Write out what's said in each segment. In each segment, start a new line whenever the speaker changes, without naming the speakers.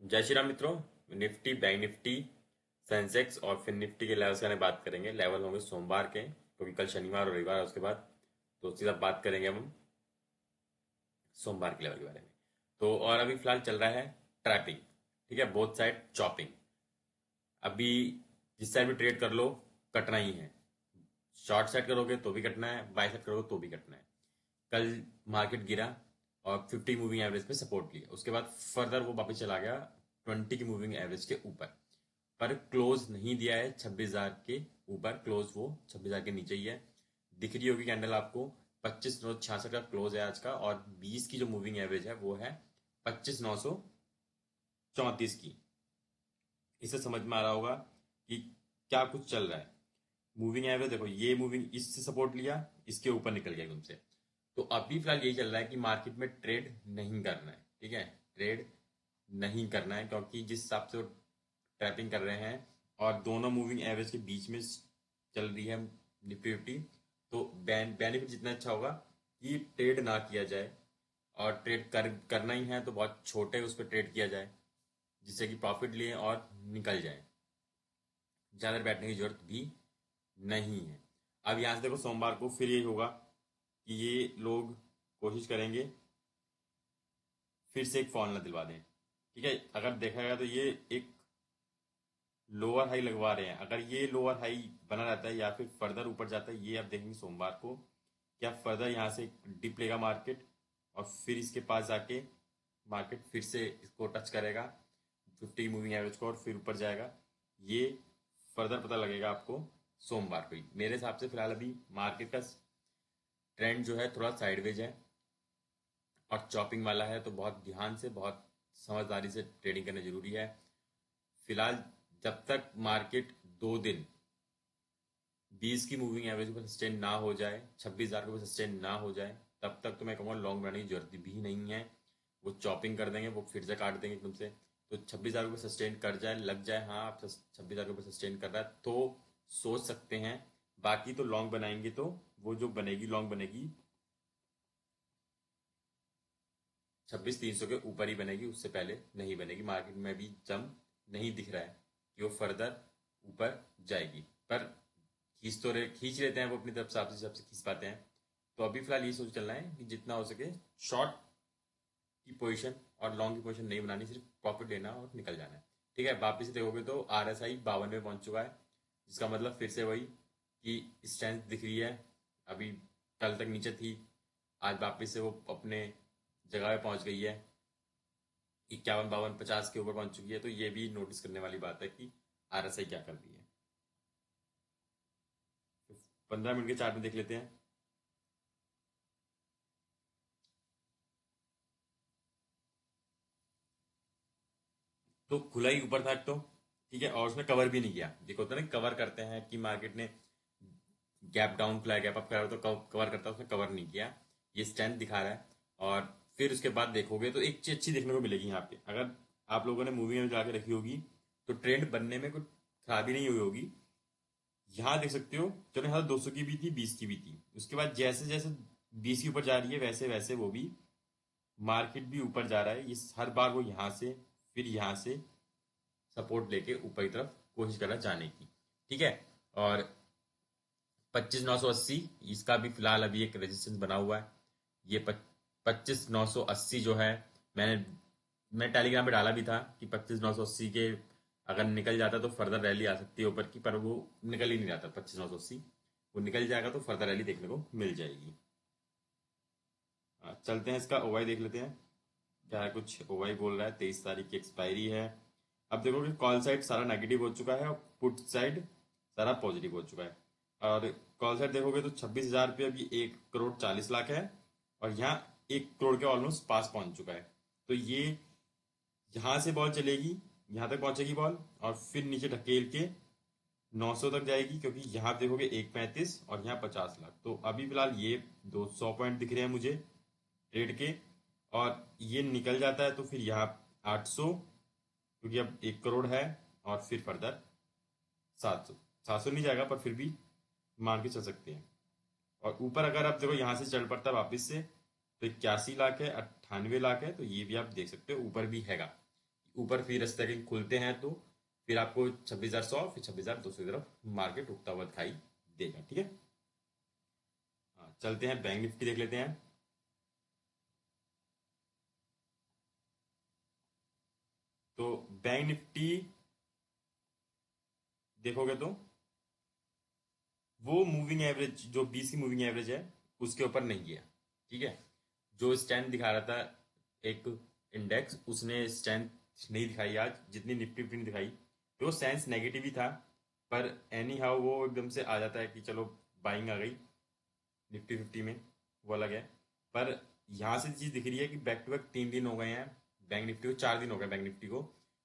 जय श्री राम मित्रों। Nifty, bank Nifty, Sensex और फिर निफ्टी के लेवल्स का बात करेंगे। लेवल होंगे सोमवार के, क्योंकि कल शनिवार और रविवार है उसके बाद। तो सीधा बात करेंगे हम सोमवार के लेवल के बारे में। तो और अभी फिलहाल चल रहा है ट्रैपिंग। ठीक है, बोथ साइड चॉपिंग। अभी जिस साइड भी ट्रेड कर लो, कटना ही है। शॉर्ट साइड करोगे तो भी कटना है, बाय साइड करोगे तो भी कटना है। कल मार्केट गिरा और 50 मूविंग एवरेज पे सपोर्ट लिया, उसके बाद फर्दर वो वापस चला गया 20 की मूविंग एवरेज के ऊपर। पर क्लोज नहीं दिया है 26,000 के ऊपर, क्लोज वो 26,000 के नीचे ही है। दिख रही होगी कैंडल आपको। 25,966 का क्लोज है आज का, और 20 की जो मूविंग एवरेज है वो है 25,934 की। इससे समझ में आ रहा होगा कि क्या कुछ चल रहा है। मूविंग एवरेज देखो, ये मूविंग इससे सपोर्ट लिया, इसके ऊपर निकल गया एकदम से। तो अभी फिलहाल यही चल रहा है कि मार्केट में ट्रेड नहीं करना है। ठीक है, ट्रेड नहीं करना है, क्योंकि जिस हिसाब से वो ट्रैपिंग कर रहे हैं और दोनों मूविंग एवरेज के बीच में चल रही है निफ्टी फिफ्टी, तो बेनिफिट जितना अच्छा होगा कि ट्रेड ना किया जाए। और ट्रेड करना ही है तो बहुत छोटे उस पर ट्रेड किया जाए, जिससे कि प्रॉफिट लिए और निकल जाए। ज़्यादा देर बैठने की जरूरत भी नहीं है। अब यहाँ से देखो, सोमवार को फिर यही होगा कि ये लोग कोशिश करेंगे फिर से एक फॉल ना दिलवा दें। ठीक है, अगर देखा गया तो ये एक लोअर हाई लगवा रहे हैं। अगर ये लोअर हाई बना रहता है या फिर फर्दर ऊपर जाता है, ये आप देखेंगे सोमवार को। क्या फर्दर यहाँ से डिप लेगा मार्केट, और फिर इसके पास जाके मार्केट फिर से इसको टच करेगा 50 मूविंग एवरेज को, और फिर ऊपर जाएगा। ये फर्दर पता लगेगा आपको सोमवार को ही। मेरे हिसाब से फिलहाल अभी मार्केट का ट्रेंड जो है थोड़ा साइडवेज है और चॉपिंग वाला है, तो बहुत ध्यान से, बहुत समझदारी से ट्रेडिंग करना जरूरी है। फिलहाल जब तक मार्केट 2 दिन 20 की मूविंग एवरेज पर सस्टेन ना हो जाए, 26,000 के ऊपर सस्टेन ना हो जाए, तब तक तो मैं कहूँगा लॉन्ग बनाने की जरूरत भी नहीं है। वो चॉपिंग कर देंगे, वो फिर से काट देंगे एकदम से। तो 26,000 के ऊपर सस्टेन कर जाए, लग जाए, हाँ आप 26,000 के ऊपर सस्टेन कर रहा है तो सोच सकते हैं। बाकी तो लॉन्ग बनाएंगे तो वो जो बनेगी, लॉन्ग बनेगी 26,300 के ऊपर ही बनेगी, उससे पहले नहीं बनेगी। मार्केट में भी जम नहीं दिख रहा है कि वो फर्दर ऊपर जाएगी। पर खींच लेते हैं वो अपनी तरफ से, आपसे हिसाब से खींच पाते हैं। तो अभी फिलहाल ये सोच चलना है कि जितना हो सके शॉर्ट की पोजीशन और लॉन्ग की पोजीशन नहीं बनानी, सिर्फ प्रॉफिट लेना और निकल जाना है। ठीक है, वापिस से देखोगे तो RSI 52 में पहुंच चुका है, जिसका मतलब फिर से वही कि स्ट्रेंथ दिख रही है। अभी कल तक नीचे थी, आज वापिस से वो अपने जगह पे पहुंच गई है, 51, 52, 50 के ऊपर पहुंच चुकी है। तो ये भी नोटिस करने वाली बात है कि RSI क्या कर रही है। 15 मिनट के चार्ट में देख लेते हैं। तो खुला ही ऊपर था एक तो। ठीक है, और उसने कवर भी नहीं किया। देखो होता है ना, कवर करते हैं कि मार्केट ने गैप डाउन खुला, गैप अप करा तो कवर करता है, उसने कवर नहीं किया। ये स्ट्रेंथ दिखा रहा है। और फिर उसके बाद देखोगे तो एक चीज अच्छी देखने को मिलेगी यहाँ पे। अगर आप लोगों ने मूवी में लगा के रखी होगी तो ट्रेंड बनने में कुछ खराबी नहीं हुई होगी। यहाँ देख सकते हो, चलो यहाँ 200 की भी थी, 20 की भी थी। उसके बाद जैसे जैसे 20 की ऊपर जा रही है, वैसे वैसे वो भी मार्केट भी ऊपर जा रहा है। ये हर बार वो यहाँ से फिर यहाँ से सपोर्ट लेके ऊपर की तरफ कोशिश कर रहा है जाने की। ठीक है, और 25,980 इसका भी फिलहाल अभी एक रेजिस्टेंस बना हुआ है। ये 25,980 जो है, मैंने मैं टेलीग्राम पे डाला भी था कि 25,980 के अगर निकल जाता तो फर्दर रैली आ सकती है ऊपर की, पर वो निकल ही नहीं जाता 25,980। वो निकल जाएगा तो फर्दर रैली देखने को मिल जाएगी। चलते हैं, इसका ओवाई देख लेते हैं क्या है। कुछ ओवाई बोल रहा है 23 तारीख की एक्सपायरी है। अब देखो कि कॉल साइड सारा नेगेटिव हो चुका है और पुट साइड सारा पॉजिटिव हो चुका है। और कॉल साइड देखोगे तो 26,000 पे अभी 1,40,00,000 है, और यहाँ 1 करोड़ के ऑलमोस्ट पास पहुंच चुका है। तो ये यहाँ से बॉल चलेगी, यहाँ तक पहुंचेगी बॉल, और फिर नीचे ढकेल के 900 तक जाएगी, क्योंकि यहाँ देखोगे 1,35 और यहाँ 50,00,000। तो अभी फिलहाल ये 200 पॉइंट दिख रहे हैं मुझे ट्रेड के। और ये निकल जाता है तो फिर यहाँ 800, क्योंकि अब 1 करोड़ है, और फिर फर्दर 700। 700 नहीं जाएगा, पर फिर भी मान के चल सकते हैं। और ऊपर अगर आप देखो यहाँ से चल पड़ता है वापस से, तो 81 लाख है, 98 लाख है, तो ये भी आप देख सकते हो ऊपर भी हैगा। ऊपर फिर इस तरह के खुलते हैं तो फिर आपको 26,100 फिर 26,200 की तरफ मार्केट उठता हुआ दिखाई देगा। ठीक है, हाँ चलते हैं बैंक निफ्टी देख लेते हैं। तो बैंक निफ्टी देखोगे तो वो मूविंग एवरेज जो 20 की मूविंग एवरेज है उसके ऊपर नहीं गया। ठीक है, जो स्ट्रेंथ दिखा रहा था एक इंडेक्स, उसने स्ट्रेंथ नहीं दिखाई आज, जितनी निफ्टी फिफ्टी ने दिखाई। तो सेंस नेगेटिव ही था, पर एनी हाउ वो एकदम से आ जाता है कि चलो बाइंग आ गई निफ्टी फिफ्टी में, वो अलग है। पर यहाँ से चीज़ दिख रही है कि बैक टू बैक 3 दिन हो गए हैं बैंक निफ्टी को, 4 दिन हो गए बैंक निफ्टी को,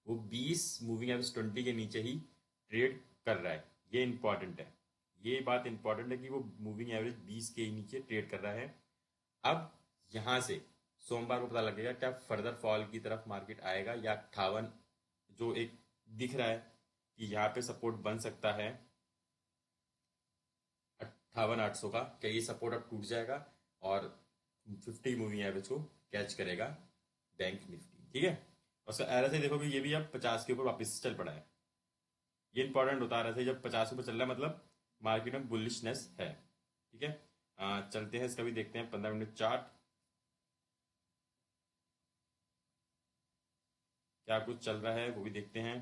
वो 20 मूविंग एवरेज 20 के नीचे ही ट्रेड कर रहा है। ये इंपॉर्टेंट है, ये बात इंपॉर्टेंट है कि वो मूविंग एवरेज 20 के नीचे ट्रेड कर रहा है। अब यहाँ से सोमवार को पता लगेगा क्या फर्दर फॉल की तरफ मार्केट आएगा या 58 जो एक दिख रहा है कि यहाँ पे सपोर्ट बन सकता है 58,800 का, क्या ये सपोर्ट अब टूट जाएगा और 50 मूविंग एवरेज को कैच करेगा बैंक निफ्टी। ठीक है, और उसका RSI देखोगे ये भी अब 50 के ऊपर वापस चल पड़ा है। ये इंपॉर्टेंट होता है RSI जब 50 के ऊपर चल रहा है, मतलब मार्केट में बुलिशनेस है। ठीक है, चलते हैं इसका भी देखते हैं 15 मिनट चार्ट क्या कुछ चल रहा है वो भी देखते हैं।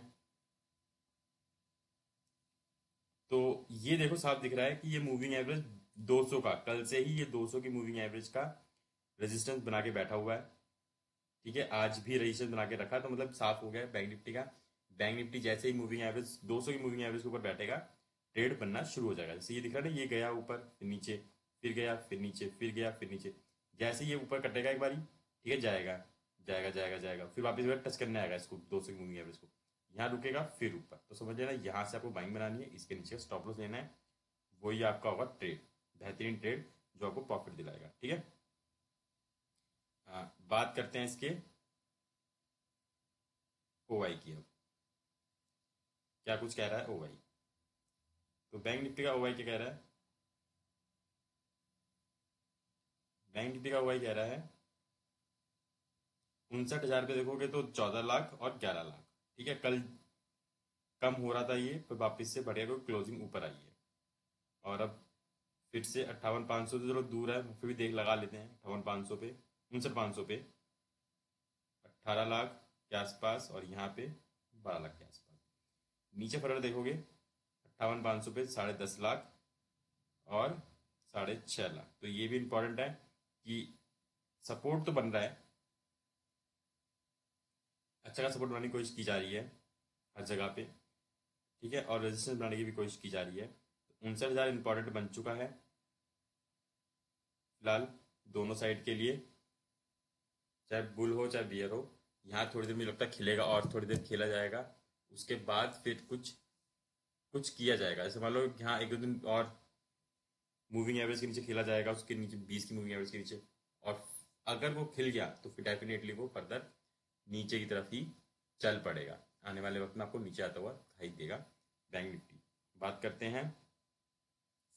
तो ये देखो साफ दिख रहा है कि ये मूविंग एवरेज 200 का, कल से ही ये 200 की मूविंग एवरेज का रेजिस्टेंस बना के बैठा हुआ है। ठीक है, आज भी रेजिस्टेंस बना के रखा, तो मतलब साफ हो गया है बैंक निफ्टी का। बैंक निफ्टी जैसे ही मूविंग एवरेज 200 की मूविंग एवरेज के ऊपर बैठेगा ट्रेड बनना शुरू हो जाएगा। जैसे ये दिख रहा है ना, ये गया ऊपर फिर नीचे, फिर गया फिर नीचे, फिर गया फिर नीचे। जैसे ये ऊपर कटेगा एक बारी, ठीक है, जाएगा जाएगा जाएगा जाएगा, फिर वापस टच करने आएगा इसको 200 की मूविंग एवरेज को, यहाँ रुकेगा फिर ऊपर। तो समझ लेना यहाँ से आपको बाइंग बनानी है, इसके नीचे स्टॉप लॉस लेना है, वही आपका होगा ट्रेड, बेहतरीन ट्रेड जो आपको प्रॉफिट दिलाएगा। ठीक है, हाँ बात करते हैं इसके OI की। अब क्या कुछ कह रहा है OI, तो बैंक निफ्टी का OI क्या कह रहा है? बैंक निफ्टी का OI कह रहा है 59,000 पे देखोगे तो 14 लाख और 11 लाख। ठीक है, कल कम हो रहा था ये, पर वापस से बढ़िया को क्लोजिंग ऊपर आई है, और अब फिर से 58,500 तो चलो दूर है, फिर भी देख लगा लेते हैं 58,500 पे, 59,500 पे 18 लाख के आसपास, और यहाँ पे 12 लाख के आसपास। नीचे फर्क देखोगे 58,500 पे 10.5 लाख और 6.5 लाख। तो ये भी इंपॉर्टेंट है कि सपोर्ट तो बन रहा है, अच्छा खासा सपोर्ट बनाने की कोशिश की जा रही है हर जगह पे। ठीक है, और रेजिस्टेंस बनाने की भी कोशिश की जा रही है। 59,000 इंपॉर्टेंट बन चुका है फिलहाल दोनों साइड के लिए, चाहे बुल हो चाहे बियर हो। यहाँ थोड़ी देर मुझे लगता है खिलेगा और थोड़ी देर खेला जाएगा, उसके बाद फिर कुछ कुछ किया जाएगा। जैसे मान लो यहाँ 1-2 दिन और मूविंग एवरेज के नीचे खेला जाएगा, उसके नीचे 20 की मूविंग एवरेज के नीचे, और अगर वो खिल गया तो फिर डेफिनेटली वो फर्दर नीचे की तरफ ही चल पड़ेगा। आने वाले वक्त में आपको नीचे आता हुआ दिखाई देगा बैंक निफ्टी। बात करते हैं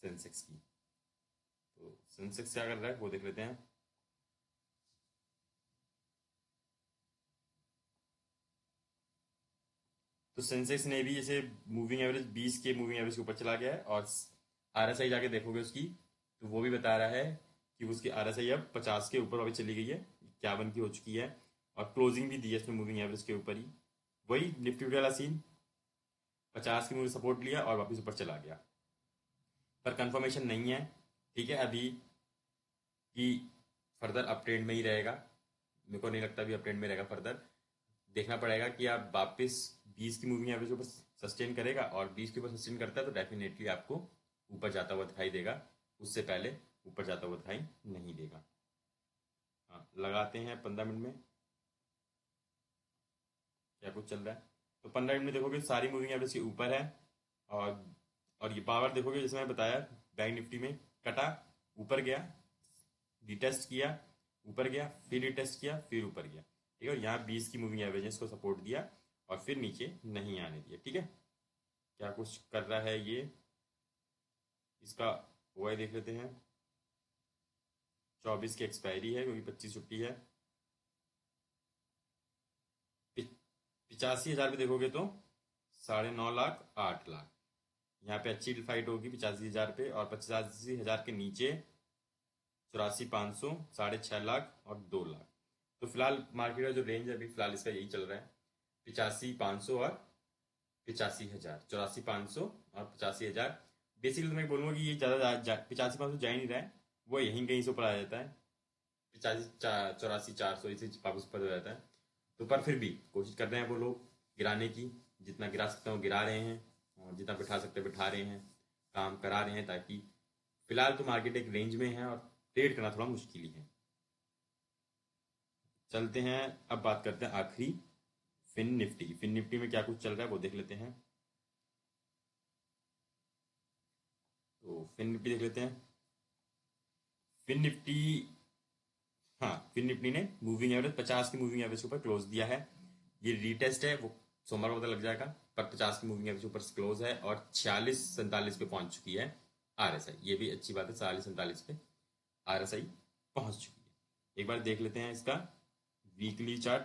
सेंसेक्स की, तो सेंसेक्स क्या कर रहा है वो देख लेते हैं। तो सेंसेक्स ने भी जैसे मूविंग एवरेज 20 के मूविंग एवरेज के ऊपर चला गया है, और RSI जाके देखोगे उसकी तो वो भी बता रहा है कि उसकी RSI अब 50 के ऊपर अभी चली गई है, 51 की हो चुकी है, और क्लोजिंग भी दी है इसमें मूविंग एवरेज के ऊपर ही। वही निफ्टी वाला सीन, 50 की मूविंग सपोर्ट लिया और वापस ऊपर चला गया, पर कंफर्मेशन नहीं है। ठीक है, अभी कि फर्दर अप ट्रेंड में ही रहेगा, मेरे को नहीं लगता अभी अप ट्रेंड में रहेगा फर्दर। देखना पड़ेगा कि आप वापस 20 की मूविंग एवरेज के ऊपर सस्टेन करेगा, और 20 के ऊपर सस्टेन करता है तो डेफिनेटली आपको ऊपर जाता हुआ दिखाई देगा, उससे पहले ऊपर जाता हुआ दिखाई नहीं देगा। हाँ लगाते हैं 15 मिनट में क्या कुछ चल रहा है। तो 15 मिनट में देखोगे सारी मूविंग एवरेज के ऊपर है, और और ये पावर देखोगे जैसे मैं बताया बैंक निफ्टी में कटा, ऊपर गया, रिटेस्ट किया, ऊपर गया, फिर रिटेस्ट किया, फिर ऊपर गया। ठीक है, और यहाँ 20 की मूविंग एवरेज ने इसको सपोर्ट दिया और फिर नीचे नहीं आने दिया। ठीक है, क्या कुछ कर रहा है ये, इसका OI देख लेते हैं। 24 की एक्सपायरी है क्योंकि 25 छुट्टी है, 85,000 पे देखोगे तो 9.5 लाख 8 लाख, यहाँ पे अच्छी फाइट होगी 85,000 पे, और 85,000 के नीचे 84,500, 6.5 लाख और 2 लाख। तो फिलहाल मार्केट का जो रेंज है अभी फिलहाल इसका यही चल रहा है, 85,500 और 85,000, 84,500 और 85,000। बेसिकली तो मैं बोलूँगा कि ये ज़्यादा 85,500 जा ही नहीं रहा है, वो यहीं कहीं से ऊपर आ जाता है, 84,400 इसे वापस ऊपर हो जाता है। तो पर फिर भी कोशिश कर रहे हैं वो लोग गिराने की, जितना गिरा सकते हो गिरा रहे हैं, और जितना बिठा सकते बिठा रहे हैं, काम करा रहे हैं, ताकि फिलहाल तो मार्केट एक रेंज में है और ट्रेड करना थोड़ा मुश्किल ही है। चलते हैं, अब बात करते हैं आखिरी फिन निफ्टी की। फिन निफ्टी में क्या कुछ चल रहा है वो देख लेते हैं। तो फिन निफ्टी देख लेते हैं। फिन निफ्टी, हाँ, फिन निफ्टी ने मूविंग एवरेज 50 की मूविंग एवरेज के ऊपर क्लोज दिया है। ये रीटेस्ट है, वो सोमवार को पता लग जाएगा, पर 50 की मूविंग एवरेज के ऊपर क्लोज है और 46-47 पे पहुंच चुकी है आरएसआई। ये भी अच्छी बात है, 46-47 पे आरएसआई पहुंच चुकी है। एक बार देख लेते हैं इसका वीकली चार्ट।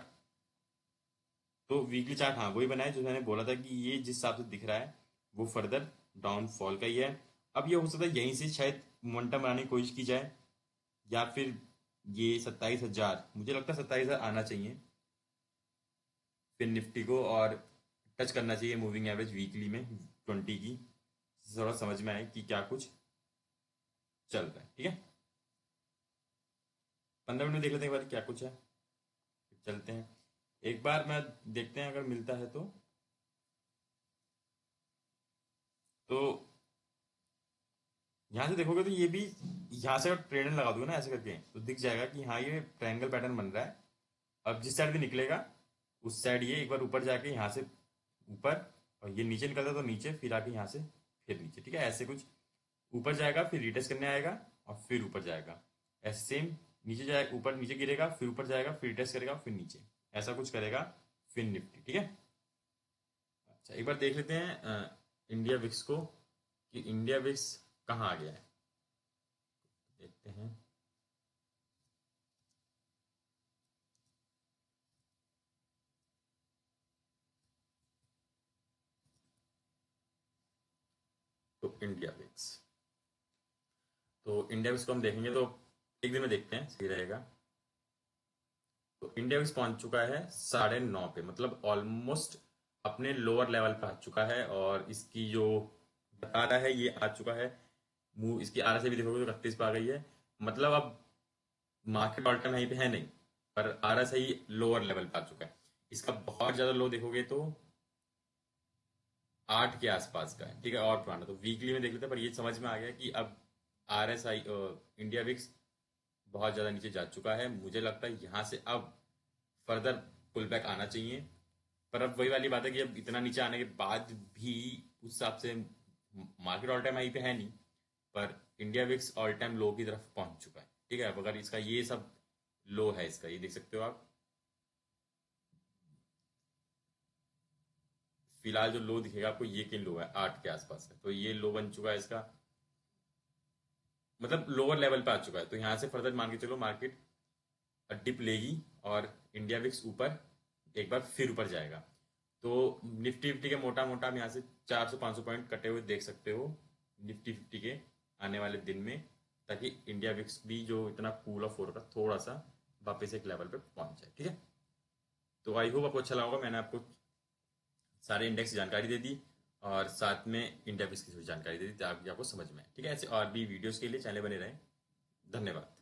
तो वीकली चार्ट, हाँ, वही बना है जो मैंने बोला था कि ये जिस हिसाब से दिख रहा है वो फर्दर डाउनफॉल का ही है। अब ये हो सकता है यहीं से शायद मोमेंटम बनाने की कोशिश की जाए, या फिर ये 27,000, मुझे लगता है 27,000 आना चाहिए फिर निफ्टी को, और टच करना चाहिए मूविंग एवरेज वीकली में 20 की, थोड़ा समझ में आए कि क्या कुछ चल रहा है। ठीक है, 15 मिनट में देख लेते हैं एक बार क्या कुछ है, फिर चलते हैं एक बार। मैं देखते हैं अगर मिलता है तो यहाँ से देखोगे तो ये भी, यहाँ से अगर ट्रेंड लगा दोगे ना ऐसे करके तो दिख जाएगा कि हाँ ये ट्रायंगल पैटर्न बन रहा है। अब जिस साइड भी निकलेगा उस साइड ये एक बार ऊपर जाके यहाँ से ऊपर, और ये नीचे निकलता है तो नीचे, फिर आके यहाँ से फिर नीचे। ठीक है, ऐसे कुछ ऊपर जाएगा फिर रिटेस्ट करने आएगा और फिर ऊपर जाएगा, ऐसे सेम नीचे जाएगा, ऊपर नीचे गिरेगा फिर ऊपर जाएगा फिर रिटेस्ट करेगा फिर नीचे, ऐसा कुछ करेगा फिर निफ्टी। ठीक है, अच्छा एक बार देख लेते हैं इंडिया विक्स को, कि इंडिया विक्स कहाँ आ गया है, देखते हैं। तो इंडिया विक्स, तो इंडिया विक्स को हम देखेंगे तो एक दिन में देखते हैं, सही रहेगा। तो इंडिया विक्स पहुंच चुका है 9.5 पे, मतलब ऑलमोस्ट अपने लोअर लेवल पे आ चुका है, और इसकी जो बता रहा है ये आ चुका है मूव, इसकी आरएसआई भी देखोगे तो 31 पे आ गई है। मतलब अब मार्केट ऑल टाइम हाई पे है नहीं, पर आरएसआई लोअर लेवल पे आ चुका है। इसका बहुत ज्यादा लो देखोगे तो 8 के आसपास का है। ठीक है, और पुराना तो वीकली में देख लेते हैं, पर ये समझ में आ गया कि अब आरएसआई इंडिया विक्स बहुत ज़्यादा नीचे जा चुका है। मुझे लगता है यहाँ से अब फर्दर पुल बैक आना चाहिए, पर अब वही वाली बात है कि अब इतना नीचे आने के बाद भी उस हिसाब से मार्केट ऑल टाइम हाई पे है नहीं, पर इंडिया विक्स ऑल टाइम लो की तरफ पहुंच चुका है। ठीक है, अब अगर इसका ये सब लो है, इसका ये देख सकते हो आप, फिलहाल जो लो दिखेगा आपको ये किन लो है 8 के आसपास है, तो ये लो बन चुका है इसका, मतलब लोअर लेवल पे आ चुका है। तो यहाँ से फर्दर मान के चलो मार्केट डिप लेगी और इंडिया विक्स ऊपर एक बार फिर ऊपर जाएगा। तो निफ्टी फिफ्टी के मोटा मोटा हम यहाँ से 400-500 पॉइंट कटे हुए देख सकते हो निफ्टी फिफ्टी के आने वाले दिन में, ताकि इंडिया विक्स भी जो इतना कूल ऑफ हो रहा था थोड़ा सा वापस एक लेवल पे पहुंच जाए। ठीक है, तो आई होप आपको अच्छा लगा होगा, मैंने आपको सारे इंडेक्स की जानकारी दे दी और साथ में इंडिया विक्स की जानकारी दे दी ताकि आपको समझ में आए। ठीक है, ऐसे और भी वीडियोस के लिए चैनल बने रहें। धन्यवाद।